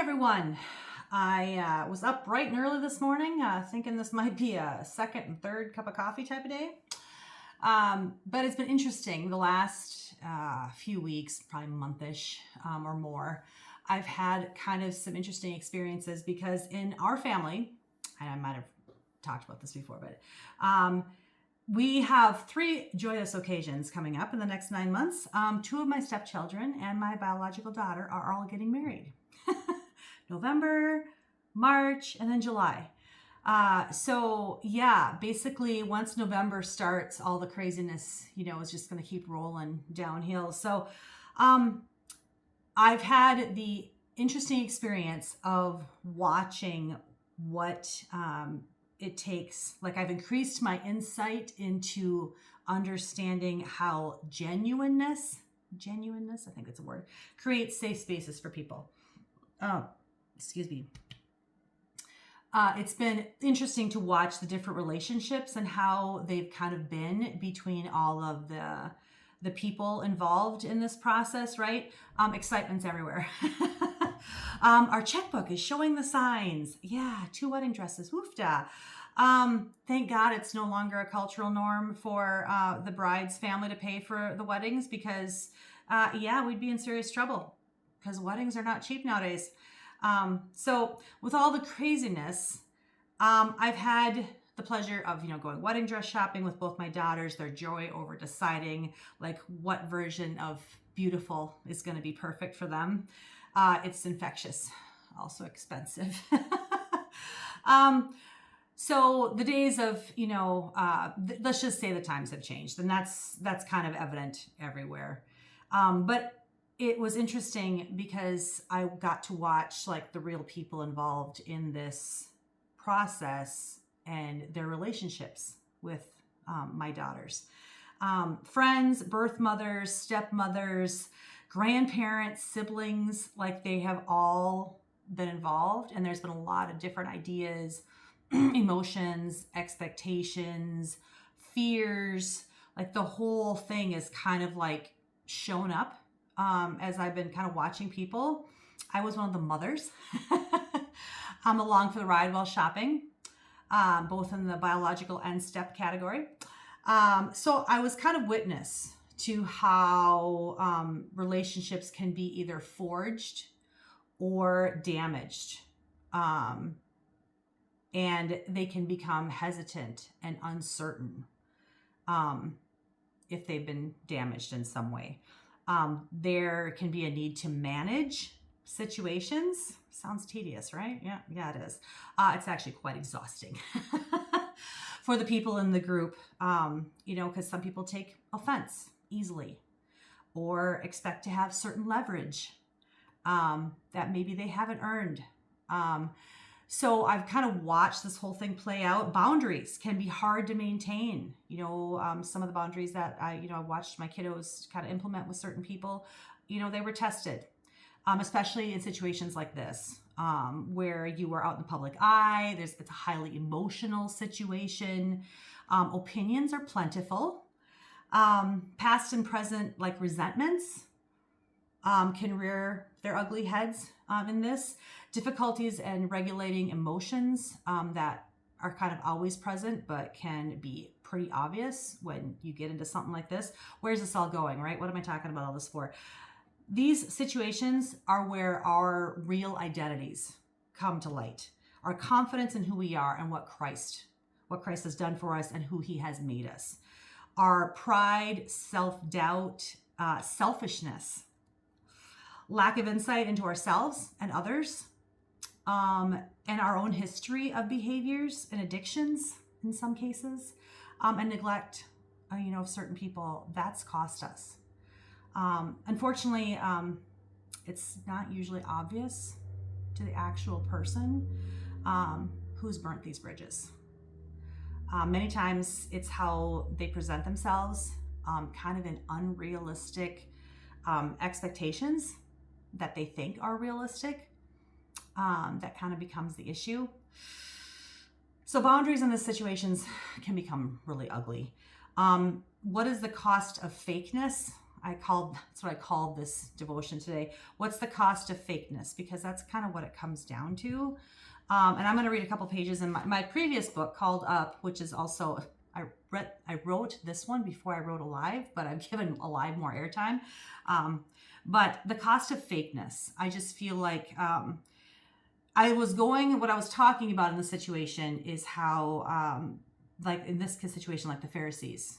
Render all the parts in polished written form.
everyone. I was up bright and early this morning, thinking this might be a second and third cup of coffee type of day. But it's been interesting the last few weeks, probably monthish or more. I've had kind of some interesting experiences because in our family, and I might have talked about this before, but we have 3 joyous occasions coming up in the next 9 months. 2 of my stepchildren and my biological daughter are all getting married. November, March, and then July. So yeah, basically once November starts, all the craziness, is just going to keep rolling downhill. So I've had the interesting experience of watching what it takes. Like, I've increased my insight into understanding how genuineness, I think it's a word, creates safe spaces for people. Excuse me. It's been interesting to watch the different relationships and how they've kind of been between all of the people involved in this process, right? Excitement's everywhere. Our checkbook is showing the signs. Yeah, 2 wedding dresses. Woofda. Thank God it's no longer a cultural norm for the bride's family to pay for the weddings because, we'd be in serious trouble because weddings are not cheap nowadays. So with all the craziness, I've had the pleasure of, going wedding dress shopping with both my daughters, their joy over deciding like what version of beautiful is going to be perfect for them. It's infectious, also expensive. So the days of, let's just say the times have changed, and that's kind of evident everywhere. But it was interesting because I got to watch like the real people involved in this process and their relationships with my daughters. Friends, birth mothers, stepmothers, grandparents, siblings, like they have all been involved, and there's been a lot of different ideas, emotions, expectations, fears, like the whole thing is kind of like shown up. As I've been kind of watching people. I was one of the mothers. I'm along for the ride while shopping, both in the biological and step category. So I was kind of witness to how relationships can be either forged or damaged. And they can become hesitant and uncertain if they've been damaged in some way. There can be a need to manage situations. Sounds tedious, right? Yeah, it is. It's actually quite exhausting for the people in the group, because some people take offense easily or expect to have certain leverage that maybe they haven't earned. So I've kind of watched this whole thing play out. Boundaries can be hard to maintain. Some of the boundaries that I watched my kiddos kind of implement with certain people, they were tested, especially in situations like this, where you are out in the public eye. It's a highly emotional situation. Opinions are plentiful. Past and present, like resentments, can rear their ugly heads in this. Difficulties in regulating emotions that are kind of always present, but can be pretty obvious when you get into something like this. Where's this all going, right? What am I talking about all this for? These situations are where our real identities come to light. Our confidence in who we are and what Christ has done for us and who he has made us. Our pride, self-doubt, selfishness, lack of insight into ourselves and others, and our own history of behaviors and addictions in some cases, and neglect, of certain people, that's cost us. Unfortunately, it's not usually obvious to the actual person who's burnt these bridges. Many times it's how they present themselves, kind of in unrealistic expectations that they think are realistic. That kind of becomes the issue. So boundaries in these situations can become really ugly. What is the cost of fakeness? that's what I called this devotion today. What's the cost of fakeness? Because that's kind of what it comes down to. And I'm going to read a couple pages in my previous book called Up, which is also, I wrote this one before I wrote Alive, but I've given Alive more airtime. But the cost of fakeness, I just feel like what I was talking about in the situation is how, like in this situation, like the Pharisees,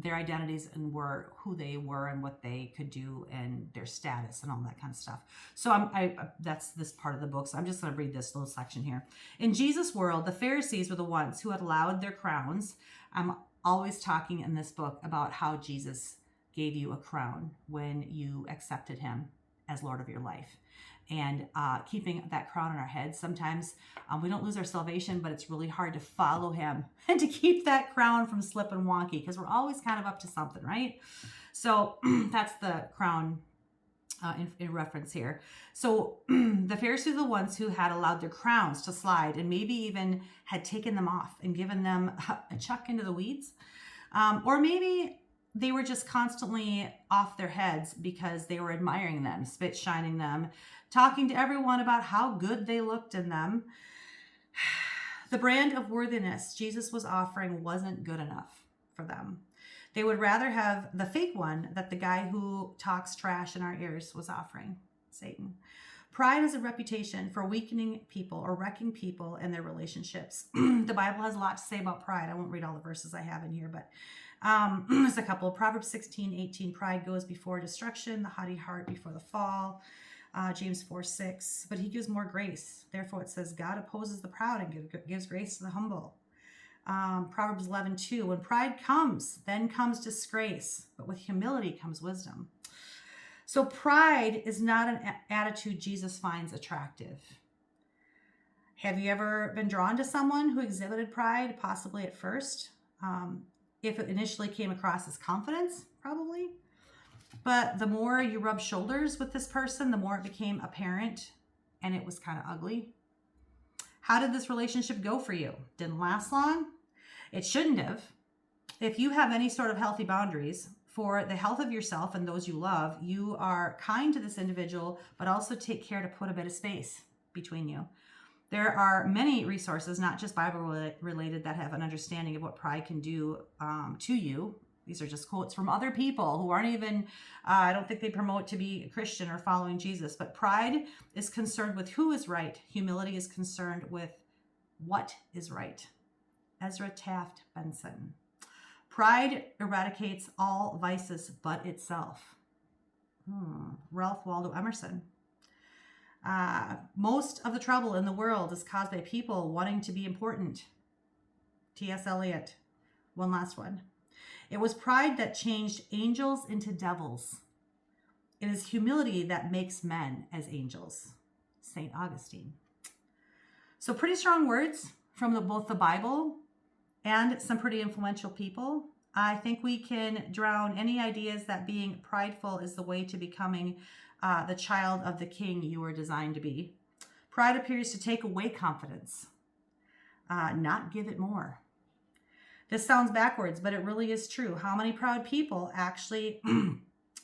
their identities and were who they were and what they could do and their status and all that kind of stuff. So that's this part of the book. So I'm just going to read this little section here. In Jesus' world, the Pharisees were the ones who had allowed their crowns. I'm always talking in this book about how Jesus gave you a crown when you accepted him as Lord of your life. And keeping that crown on our heads. Sometimes we don't lose our salvation, but it's really hard to follow him and to keep that crown from slipping wonky because we're always kind of up to something, right? So that's the crown in reference here. So the Pharisees are the ones who had allowed their crowns to slide and maybe even had taken them off and given them a chuck into the weeds. Or maybe they were just constantly off their heads because they were admiring them, spit shining them, talking to everyone about how good they looked in them. The brand of worthiness Jesus was offering wasn't good enough for them. They would rather have the fake one that the guy who talks trash in our ears was offering, Satan. Pride has a reputation for weakening people or wrecking people and their relationships. The Bible has a lot to say about pride. I won't read all the verses I have in here, but there's a couple. Proverbs 16:18, pride goes before destruction, the haughty heart before the fall. James 4:6, but he gives more grace. Therefore it says, God opposes the proud and gives grace to the humble. Proverbs 11:2, when pride comes, then comes disgrace, but with humility comes wisdom. So pride is not an attitude Jesus finds attractive. Have you ever been drawn to someone who exhibited pride, possibly at first? If it initially came across as confidence, probably. But the more you rub shoulders with this person, the more it became apparent and it was kind of ugly. How did this relationship go for you? Didn't last long? It shouldn't have. If you have any sort of healthy boundaries for the health of yourself and those you love, you are kind to this individual, but also take care to put a bit of space between you. There are many resources, not just Bible related, that have an understanding of what pride can do to you. These are just quotes from other people who aren't even, I don't think they promote to be a Christian or following Jesus. But pride is concerned with who is right. Humility is concerned with what is right. Ezra Taft Benson. Pride eradicates all vices but itself. Ralph Waldo Emerson. Most of the trouble in the world is caused by people wanting to be important. T.S. Eliot. One last one. It was pride that changed angels into devils. It is humility that makes men as angels. St. Augustine. So pretty strong words from both the Bible and some pretty influential people. I think we can drown any ideas that being prideful is the way to becoming the child of the king you were designed to be. Pride appears to take away confidence, not give it more. This sounds backwards, but it really is true. How many proud people actually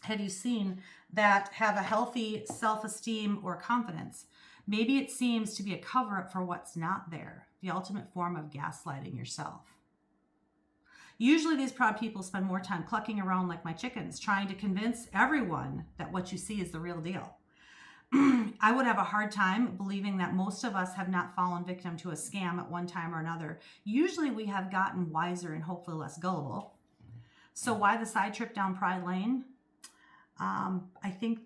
have you seen that have a healthy self-esteem or confidence? Maybe it seems to be a cover-up for what's not there, the ultimate form of gaslighting yourself. Usually these proud people spend more time clucking around like my chickens, trying to convince everyone that what you see is the real deal. I would have a hard time believing that most of us have not fallen victim to a scam at one time or another. Usually we have gotten wiser and hopefully less gullible. So why the side trip down Pride Lane? I think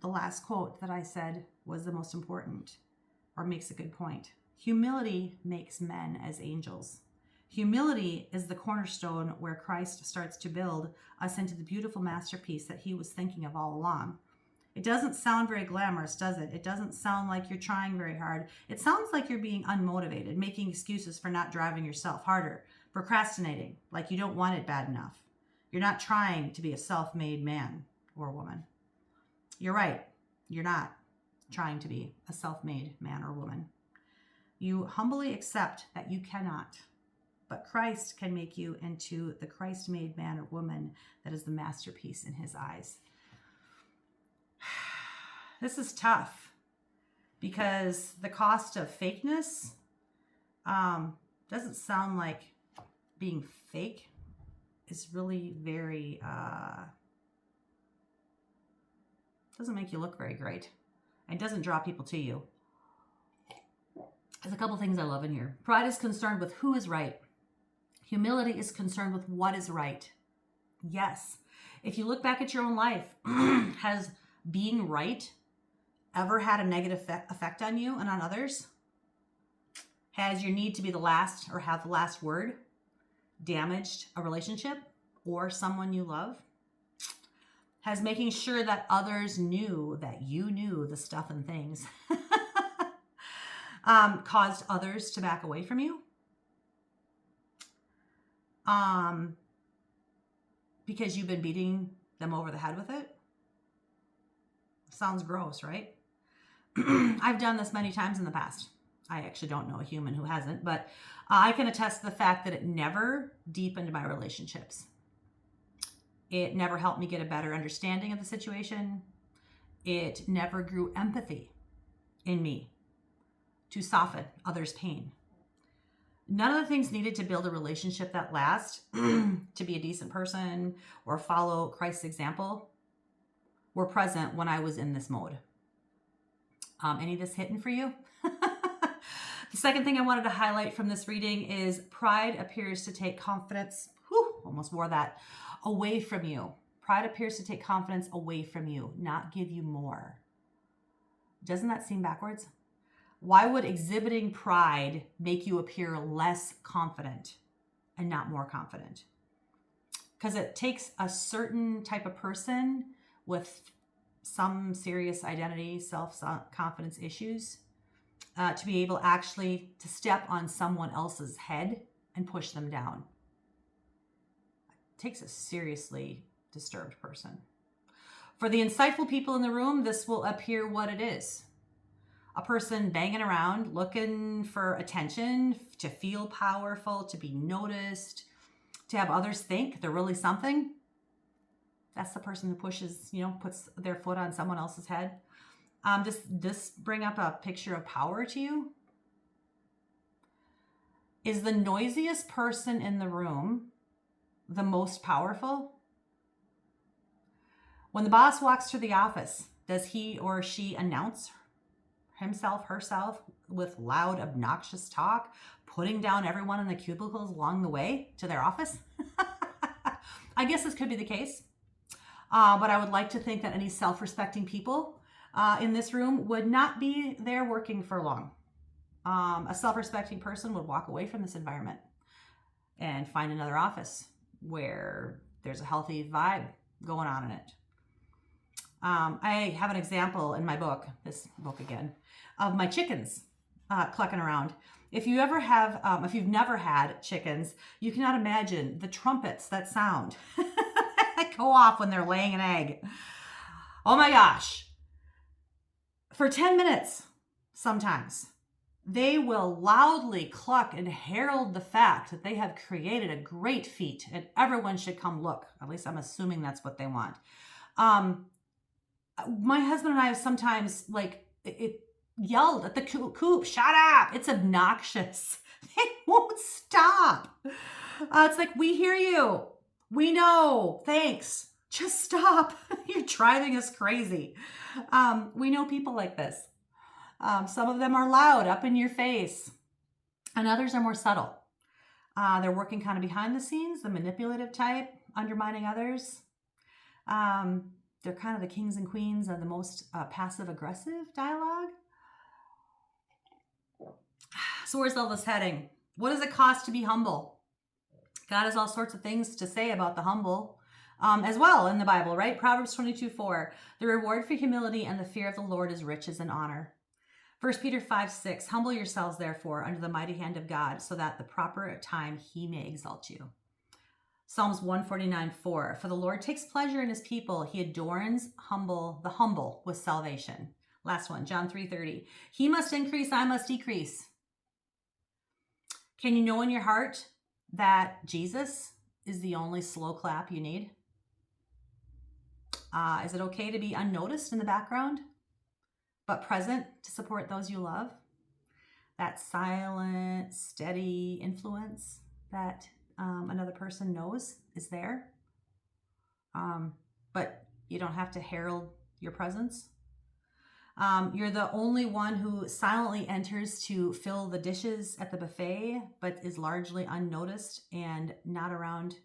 the last quote that I said was the most important, or makes a good point. Humility makes men as angels. Humility is the cornerstone where Christ starts to build us into the beautiful masterpiece that he was thinking of all along. It doesn't sound very glamorous, does it? It doesn't sound like you're trying very hard. It sounds like you're being unmotivated, making excuses for not driving yourself harder, procrastinating, like you don't want it bad enough. You're not trying to be a self-made man or woman. You're right. You're not trying to be a self-made man or woman. You humbly accept that you cannot, but Christ can make you into the Christ-made man or woman that is the masterpiece in his eyes. This is tough because the cost of fakeness doesn't sound like being fake is really very, doesn't make you look very great. It doesn't draw people to you. There's a couple things I love in here. Pride is concerned with who is right. Humility is concerned with what is right. Yes. If you look back at your own life, has being right ever had a negative effect on you and on others? Has your need to be the last or have the last word damaged a relationship or someone you love? Has making sure that others knew that you knew the stuff and things caused others to back away from you? Because you've been beating them over the head with it? Sounds gross, right? I've done this many times in the past. I actually don't know a human who hasn't, but I can attest to the fact that it never deepened my relationships. It never helped me get a better understanding of the situation. It never grew empathy in me to soften others' pain. None of the things needed to build a relationship that lasts, to be a decent person or follow Christ's example, were present when I was in this mode. Any of this hitting for you? The second thing I wanted to highlight from this reading is pride appears to take confidence, almost wore that, away from you. Pride appears to take confidence away from you, not give you more. Doesn't that seem backwards? Why would exhibiting pride make you appear less confident and not more confident? Because it takes a certain type of person with some serious identity, self-confidence issues to be able actually to step on someone else's head and push them down. It takes a seriously disturbed person. For the insightful people in the room, this will appear what it is. A person banging around, looking for attention, to feel powerful, to be noticed, to have others think they're really something. That's the person who pushes, puts their foot on someone else's head. Does this bring up a picture of power to you? Is the noisiest person in the room the most powerful? When the boss walks through the office, does he or she announce himself, herself with loud, obnoxious talk, putting down everyone in the cubicles along the way to their office? I guess this could be the case. But I would like to think that any self-respecting people in this room would not be there working for long. A self-respecting person would walk away from this environment and find another office where there's a healthy vibe going on in it. I have an example in my book, this book again, of my chickens clucking around. If you ever have, if you've never had chickens, you cannot imagine the trumpets that sound that go off when they're laying an egg. Oh my gosh. For 10 minutes, sometimes, they will loudly cluck and herald the fact that they have created a great feat and everyone should come look. At least I'm assuming that's what they want. My husband and I have sometimes it yelled at the coop, shut up. It's obnoxious. They won't stop. It's like, we hear you. We know. Thanks. Just stop. You're driving us crazy. We know people like this. Some of them are loud, up in your face, and others are more subtle. They're working kind of behind the scenes, the manipulative type, undermining others. They're kind of the kings and queens of the most passive-aggressive dialogue. So where's all this heading? What does it cost to be humble? God has all sorts of things to say about the humble as well in the Bible, right? Proverbs 22:4. The reward for humility and the fear of the Lord is riches and honor. 1 Peter 5:6. Humble yourselves, therefore, under the mighty hand of God, so that at the proper time he may exalt you. Psalms 149:4. For the Lord takes pleasure in his people. He adorns the humble with salvation. Last one, John 3:30. He must increase, I must decrease. Can you know in your heart that Jesus is the only slow clap you need? Is it okay to be unnoticed in the background, but present to support those you love? That silent, steady influence that another person knows is there. But you don't have to herald your presence. You're the only one who silently enters to fill the dishes at the buffet, but is largely unnoticed and not around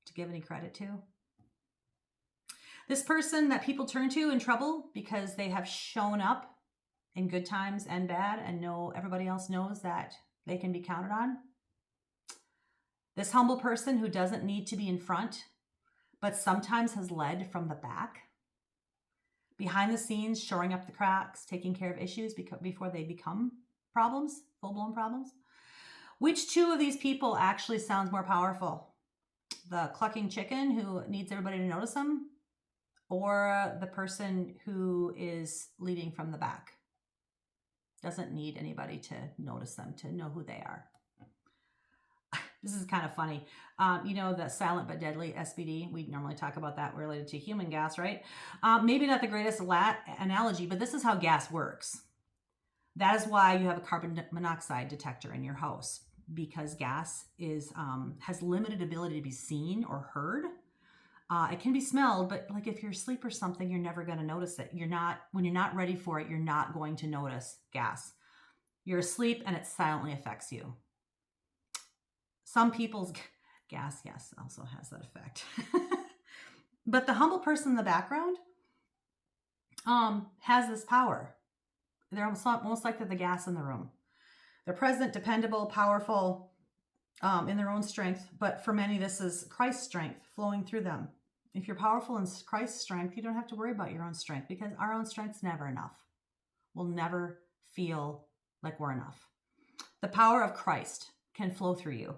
to give any credit to. This person that people turn to in trouble because they have shown up in good times and bad and know everybody else knows that they can be counted on. This humble person who doesn't need to be in front, but sometimes has led from the back. Behind the scenes, shoring up the cracks, taking care of issues before they become problems, full-blown problems. Which two of these people actually sounds more powerful? The clucking chicken who needs everybody to notice them, or the person who is leading from the back? Doesn't need anybody to notice them, to know who they are. This is kind of funny. You know, the silent but deadly SBD, we normally talk about that related to human gas, right? Maybe not the greatest analogy, but this is how gas works. That is why you have a carbon monoxide detector in your house, because gas has limited ability to be seen or heard. It can be smelled, but like if you're asleep or something, you're never going to notice it. When you're not ready for it, you're not going to notice gas. You're asleep and it silently affects you. Some people's gas, yes, also has that effect. But the humble person in the background has this power. They're almost like they're the gas in the room. They're present, dependable, powerful in their own strength. But for many, this is Christ's strength flowing through them. If you're powerful in Christ's strength, you don't have to worry about your own strength, because our own strength's never enough. We'll never feel like we're enough. The power of Christ can flow through you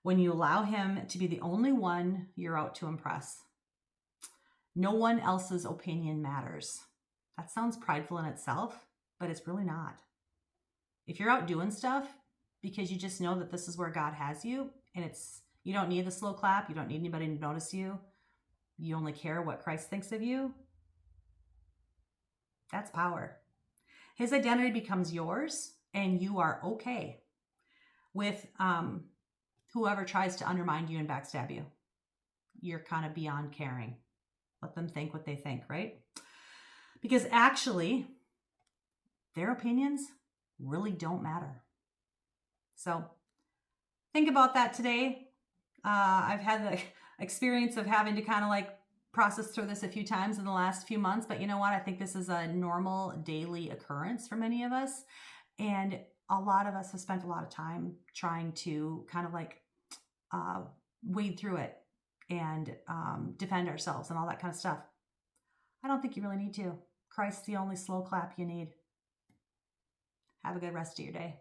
when you allow him to be the only one you're out to impress. No one else's opinion matters. That sounds prideful in itself, but it's really not. If you're out doing stuff because you just know that this is where God has you, and you don't need the slow clap, you don't need anybody to notice you, you only care what Christ thinks of you, that's power. His identity becomes yours, and you are okay with whoever tries to undermine you and backstab you. You're kind of beyond caring. Let them think what they think, right? Because actually, their opinions really don't matter. So think about that today. I've had the experience of having to kind of like process through this a few times in the last few months, but you know what? I think this is a normal daily occurrence for many of us. And a lot of us have spent a lot of time trying to kind of like wade through it and defend ourselves and all that kind of stuff. I don't think you really need to. Christ's the only slow clap you need. Have a good rest of your day.